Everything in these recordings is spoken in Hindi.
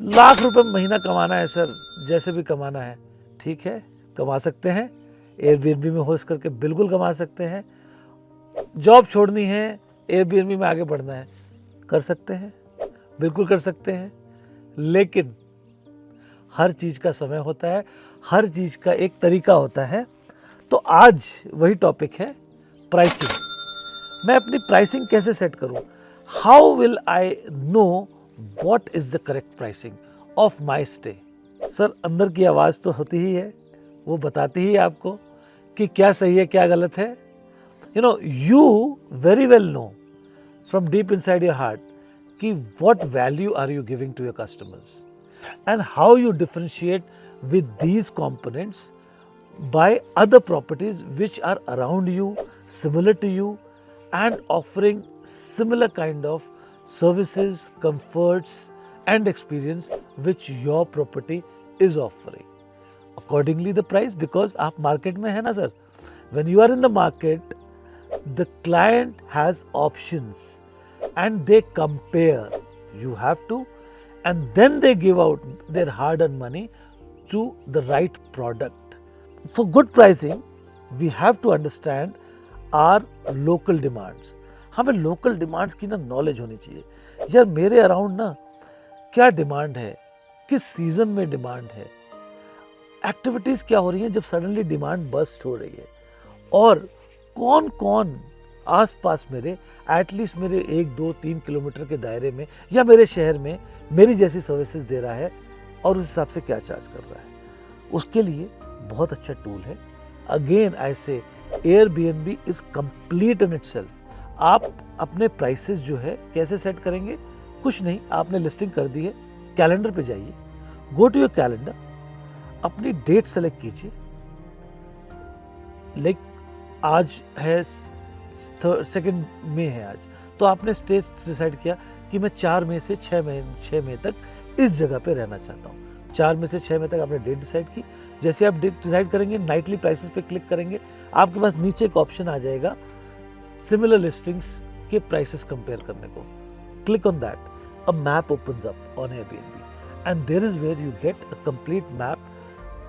लाख रुपए महीना कमाना है सर, जैसे भी कमाना है, ठीक है, कमा सकते हैं। एयरबीएनबी में होस्ट करके बिल्कुल कमा सकते हैं। जॉब छोड़नी है, एयरबीएनबी में आगे बढ़ना है, कर सकते हैं, बिल्कुल कर सकते हैं। लेकिन हर चीज़ का समय होता है, हर चीज़ का एक तरीका होता है। तो आज वही टॉपिक है, प्राइसिंग। मैं अपनी प्राइसिंग कैसे सेट करूं? How will I know what is the correct pricing of my stay? Sir, अंदर की आवाज़ तो होती ही है, वो बताती ही आपको कि क्या सही है क्या गलत है। You very well know from deep inside your heart कि what value are you giving to your customers and how you differentiate with these components by other properties which are around you, similar to you, and offering similar kind of services, comforts, and experience which your property is offering. Accordingly the price, because आप market में है ना sir, when you are in the market, the client has options and they compare. You have to, and then they give out their hard-earned money to the right product. For good pricing, we have to understand our local demands. हमें लोकल डिमांड्स की ना नॉलेज होनी चाहिए। यार मेरे अराउंड ना क्या डिमांड है, किस सीजन में डिमांड है, एक्टिविटीज क्या हो रही हैं जब सडनली डिमांड बस्ट हो रही है, और कौन कौन आसपास मेरे, एटलीस्ट मेरे 1-2-3 किलोमीटर के दायरे में या मेरे शहर में मेरी जैसी सर्विसेज दे रहा है और उस हिसाब से क्या चार्ज कर रहा है। उसके लिए बहुत अच्छा टूल है। अगेन आई से Airbnb is complete in itself. आप अपने प्राइसेस जो है कैसे सेट करेंगे? कुछ नहीं, आपने लिस्टिंग कर दी है, कैलेंडर पे जाइए, गो टू योर कैलेंडर, अपनी डेट सेलेक्ट कीजिए। लाइक आज है 2 मई है आज, तो आपने स्टे डिसाइड किया कि मैं 4 मई से 6 मई तक इस जगह पे रहना चाहता हूँ। 4 मई से 6 मई तक आपने डेट डिसाइड की। जैसे आप डेट डिसाइड करेंगे, नाइटली प्राइसेस पे क्लिक करेंगे, आपके पास नीचे एक ऑप्शन आ जाएगा सिमिलर लिस्टिंग्स के प्राइसेस कंपेयर करने को। Click on that, a map opens up on Airbnb and there is where you get a complete map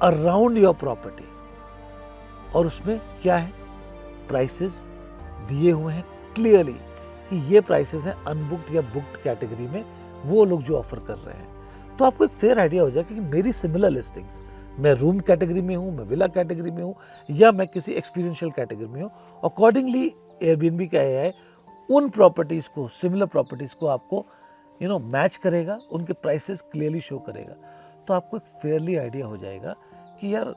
around your property. और उसमें क्या है, प्राइसेस दिए हुए हैं क्लियरली कि ये प्राइसेस हैं अनबुक्ड या बुक्ड कैटेगरी में, वो लोग जो ऑफर कर रहे हैं। तो आपको एक फेयर आइडिया हो जाएगा कि मेरी सिमिलर लिस्टिंग्स, मैं रूम कैटेगरी में हूँ, मैं विला कैटेगरी में हूँ, या मैं किसी एक्सपीरियंशियल कैटेगरी में हूँ। अकॉर्डिंगली एयरबीएनबी का एआई उन प्रॉपर्टीज को, सिमिलर प्रॉपर्टीज को आपको मैच करेगा, उनके प्राइसेस क्लियरली शो करेगा। तो आपको एक फेयरली आइडिया हो जाएगा कि यार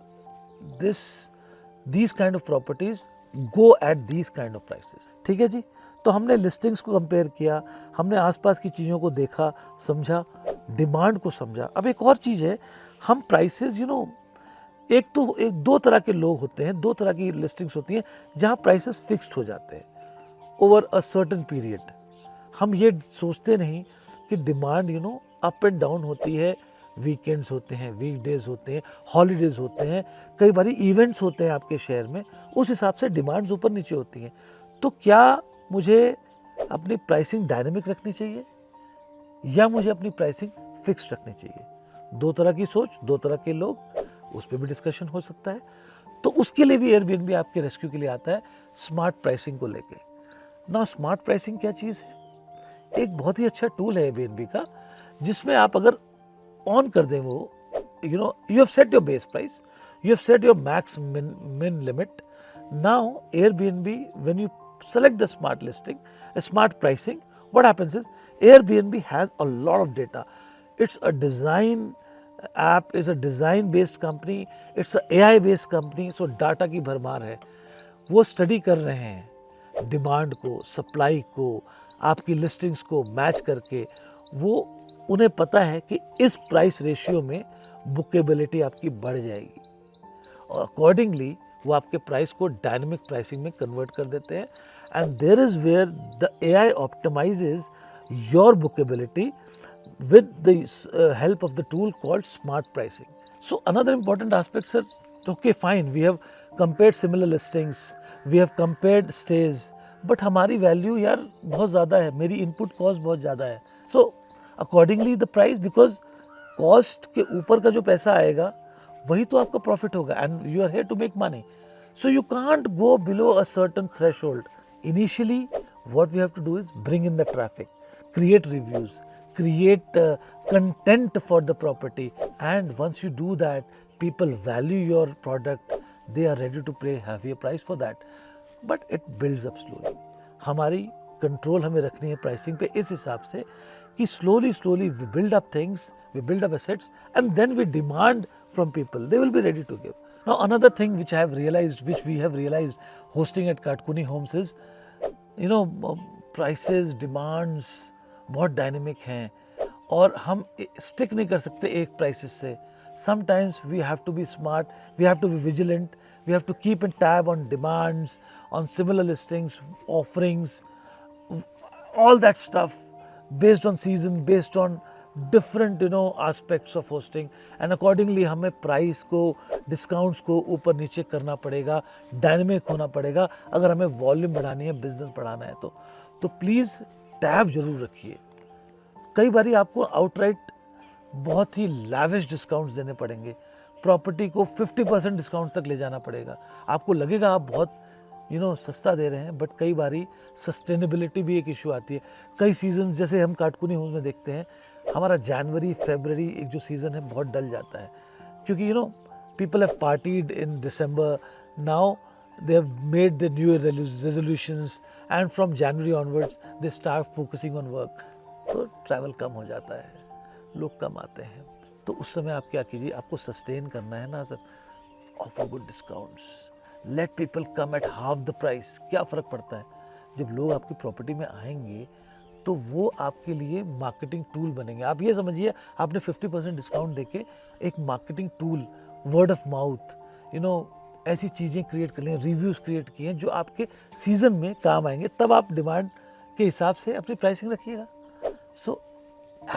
these kind of properties go at these kind of prices। ठीक है जी। तो हमने लिस्टिंग्स को कंपेयर किया, हमने आसपास की चीज़ों को देखा, समझा, डिमांड को समझा। अब एक और चीज़ है, हम प्राइसेस एक दो तरह के लोग होते हैं, 2 तरह की लिस्टिंग्स होती हैं जहाँ प्राइसेस फिक्स्ड हो जाते हैं ओवर अ सर्टेन पीरियड। हम ये सोचते नहीं कि डिमांड अप एंड डाउन होती है, वीकेंड्स होते हैं, वीकडेज होते हैं, हॉलीडेज होते हैं, कई बार इवेंट्स होते हैं आपके शहर में, उस हिसाब से डिमांड्स ऊपर नीचे होती हैं। तो क्या मुझे अपनी प्राइसिंग डायनेमिक रखनी चाहिए या मुझे अपनी प्राइसिंग फिक्स्ड रखनी चाहिए? 2 तरह की सोच, 2 तरह के लोग, उस पर भी डिस्कशन हो सकता है। तो उसके लिए भी एयरबीएनबी आपके रेस्क्यू के लिए आता है, स्मार्ट प्राइसिंग को लेके। ना स्मार्ट प्राइसिंग क्या चीज़ है? एक बहुत ही अच्छा टूल है एयरबीएनबी का, जिसमें आप अगर ऑन कर दें वो, you have set your base price, you have set your max min limit. Now Airbnb, when you select the smart listing, smart pricing, what happens is Airbnb has a lot of data. It's a design app, is a design based company, it's a AI based company, so data की भरमार है। वो स्टडी कर रहे हैं डिमांड को, सप्लाई को, आपकी लिस्टिंग्स को मैच करके। वो उन्हें पता है कि इस प्राइस रेशियो में बुकेबिलिटी आपकी बढ़ जाएगी, और अकॉर्डिंगली वो आपके प्राइस को डायनेमिक प्राइसिंग में कन्वर्ट कर देते हैं। And there is where the AI optimises your bookability with the help of the tool called smart pricing. So another important aspect, sir, okay fine, we have compared similar listings, we have compared stays, but हमारी वैल्यू यार बहुत ज़्यादा है, मेरी इनपुट कॉस्ट बहुत ज़्यादा है। So accordingly the price, because cost के ऊपर का जो पैसा आएगा वही तो आपका प्रॉफिट होगा, and you are here to make money. So you can't go below a certain threshold. Initially, what we have to do is bring in the traffic, create reviews, create content for the property, and once you do that, people value your product. They are ready to pay heavier price for that. But it builds up slowly. हमारी कंट्रोल हमें रखनी है प्राइसिंग पे इस हिसाब से कि slowly we build up things, we build up assets, and then we demand from people. They will be ready to give. Now another thing which we have realized hosting at Katkuni Homes is, prices, demands बहुत डायनेमिक हैं और हम स्टिक नहीं कर सकते एक प्राइसेस से. Sometimes we have to be smart, we have to be vigilant, we have to keep a tab on demands, on similar listings, offerings, all that stuff based on season, based on different aspects of hosting, and accordingly हमें प्राइस को, डिस्काउंट्स को ऊपर नीचे करना पड़ेगा, डायनेमिक होना पड़ेगा अगर हमें वॉल्यूम बढ़ानी है, बिजनेस बढ़ाना है. तो प्लीज़ टैब जरूर रखिए. कई बारी आपको आउटराइट बहुत ही लैविश डिस्काउंट्स देने पड़ेंगे, प्रॉपर्टी को 50% डिस्काउंट तक ले जाना पड़ेगा. आपको लगेगा आप बहुत सस्ता दे रहे हैं, बट कई बारी सस्टेनेबिलिटी भी एक इशू आती है. कई सीजन जैसे हम काटकुनी होम्स में देखते हैं, हमारा जनवरी फरवरी एक जो सीज़न है बहुत डल जाता है, क्योंकि people have partied in December. Now they have made the new resolutions, and from January onwards they start focusing on work. तो ट्रैवल कम हो जाता है, लोग कम आते हैं. तो उस समय आप क्या कीजिए, आपको सस्टेन करना है ना sir, offer good discounts, let people come at half the price. क्या फ़र्क पड़ता है, जब लोग आपकी प्रॉपर्टी में आएंगे तो वो आपके लिए मार्केटिंग टूल बनेंगे. आप ये समझिए, आपने 50% डिस्काउंट देके एक marketing tool, word of mouth, ऐसी चीज़ें क्रिएट कर ली, रिव्यूज़ क्रिएट किए हैं जो आपके सीज़न में काम आएंगे. तब आप डिमांड के हिसाब से अपनी प्राइसिंग रखिएगा. So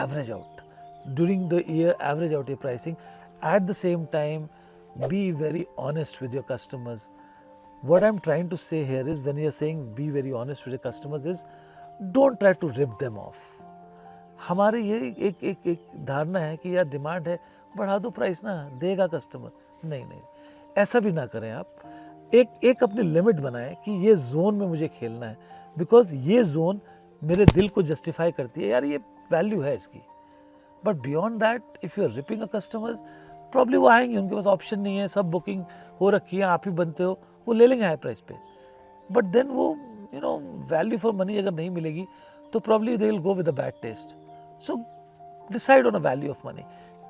average out during the year, average out your pricing. At the same time be very honest with your customers. What I'm trying to say here is, when you're saying be very honest with your customers, is don't try to rip them off. हमारे ये एक धारणा है कि यार डिमांड है, बढ़ा दो प्राइस ना, देगा कस्टमर. नहीं, ऐसा भी ना करें आप. एक अपनी लिमिट बनाएं कि ये जोन में मुझे खेलना है, बिकॉज ये जोन मेरे दिल को जस्टिफाई करती है, यार ये वैल्यू है इसकी. But beyond that, if you are ripping a customers, probably वो आएंगे, उनके पास ऑप्शन नहीं है, सब बुकिंग हो रखी है, आप ही बनते हो, वो ले लेंगे हाई प्राइस पे. बट देन वो वैल्यू फॉर मनी अगर नहीं मिलेगी तो probably they will go with a bad taste. So decide on a value of money,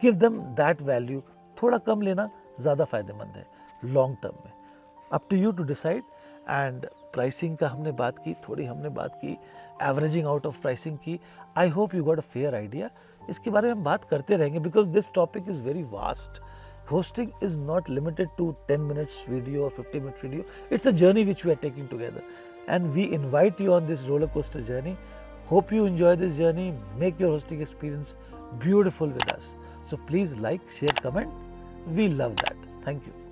give them that value. थोड़ा कम लेना ज़्यादा फायदेमंद है लॉन्ग टर्म में. Up to you to decide. And pricing का हमने बात की, थोड़ी हमने बात की, एवरेजिंग आउट ऑफ प्राइसिंग की. I hope you got a fair idea. इसके बारे में हम बात करते रहेंगे, because this topic is very vast. Hosting is not limited to 10 minutes video or 50 minute video. It's a journey which we are taking together, and we invite you on this roller coaster journey. Hope you enjoy this journey. Make your hosting experience beautiful with us. So please like, share, comment. We love that. Thank you.